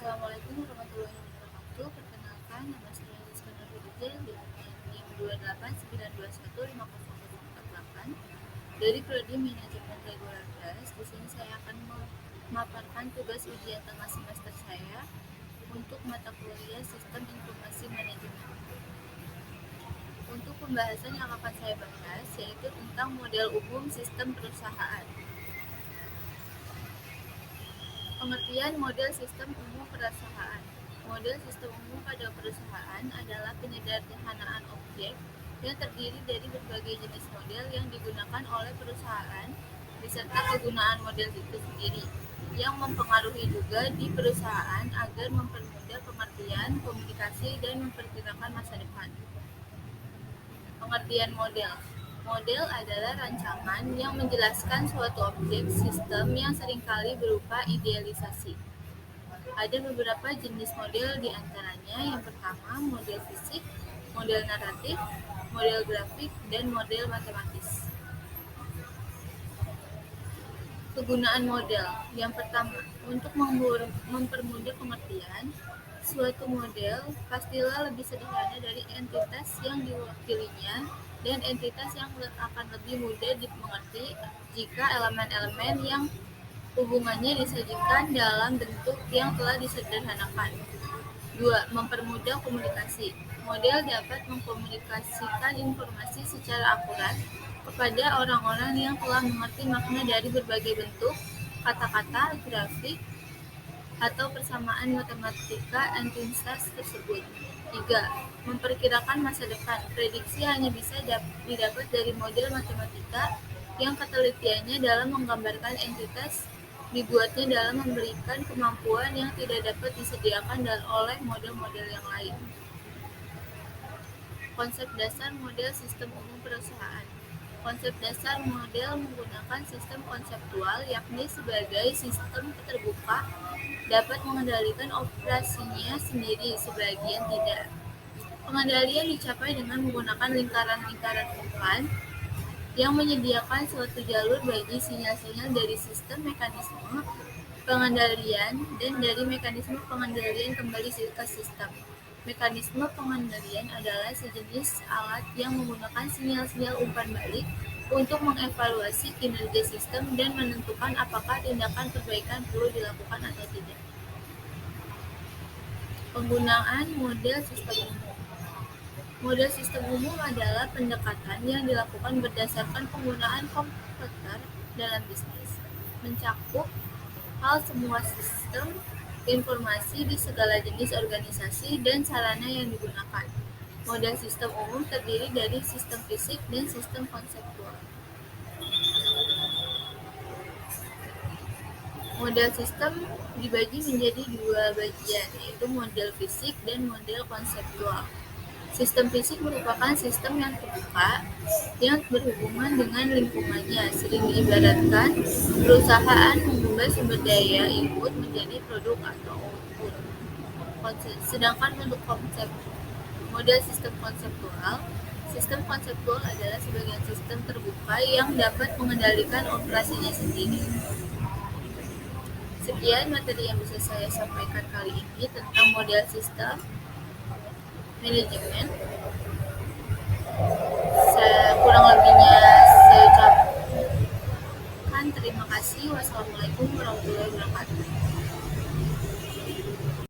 Assalamualaikum warahmatullahi wabarakatuh. Perkenalkan, nama saya Rizka Nurhidijal dengan NIM 289215048 dari Prodi Manajemen Regular Gas. Di sini saya akan memaparkan tugas ujian tengah semester saya untuk mata kuliah Sistem Informasi Manajemen. Untuk pembahasan yang akan saya bahas yaitu tentang model umum sistem perusahaan. Pengertian model sistem umum perusahaan. Model sistem umum pada perusahaan adalah penyederhanaan objek yang terdiri dari berbagai jenis model yang digunakan oleh perusahaan beserta kegunaan model itu sendiri yang mempengaruhi juga di perusahaan agar mempermudah pengertian, komunikasi, dan memperkirakan masa depan. Pengertian model. Model adalah rancangan yang menjelaskan suatu objek sistem yang seringkali berupa idealisasi. Ada beberapa jenis model di antaranya. Yang pertama, model fisik, model naratif, model grafik, dan model matematis. Kegunaan model. Yang pertama, untuk mempermudah pengertian, suatu model pastilah lebih sederhana dari entitas yang diwakilinya dan entitas yang akan lebih mudah dimengerti jika elemen-elemen yang hubungannya disajikan dalam bentuk yang telah disederhanakan. 2. Mempermudah komunikasi. Model dapat mengkomunikasikan informasi secara akurat kepada orang-orang yang telah mengerti makna dari berbagai bentuk, kata-kata, grafik, atau persamaan matematika entitas tersebut. 3. Memperkirakan masa depan. Prediksi hanya bisa didapat dari model matematika yang ketelitiannya dalam menggambarkan entitas dibuatnya dalam memberikan kemampuan yang tidak dapat disediakan oleh model-model yang lain. Konsep dasar model sistem umum perusahaan. Konsep dasar model menggunakan sistem konseptual, yakni sebagai sistem terbuka dapat mengendalikan operasinya sendiri, sebagian tidak. Pengendalian dicapai dengan menggunakan lingkaran-lingkaran bukan yang menyediakan suatu jalur bagi sinyal-sinyal dari sistem mekanisme pengendalian dan dari mekanisme pengendalian kembali ke sistem. Mekanisme pengendalian adalah sejenis alat yang menggunakan sinyal-sinyal umpan balik untuk mengevaluasi kinerja sistem dan menentukan apakah tindakan perbaikan perlu dilakukan atau tidak. Penggunaan model sistem umum. Model sistem umum adalah pendekatan yang dilakukan berdasarkan penggunaan komputer dalam bisnis, mencakup hal semua sistem informasi di segala jenis organisasi dan sarana yang digunakan. Model sistem umum terdiri dari sistem fisik dan sistem konseptual. Model sistem dibagi menjadi dua bagian, yaitu model fisik dan model konseptual. Sistem fisik merupakan sistem yang terbuka yang berhubungan dengan lingkungannya, sering diibaratkan perusahaan mengubah sumber daya input menjadi produk atau output. Sedangkan untuk model sistem konseptual adalah sebagian sistem terbuka yang dapat mengendalikan operasinya sendiri. Sekian materi yang bisa saya sampaikan kali ini tentang model sistem manajemen. Kurang lebihnya saya ucapkan terima kasih. Wassalamualaikum warahmatullahi wabarakatuh.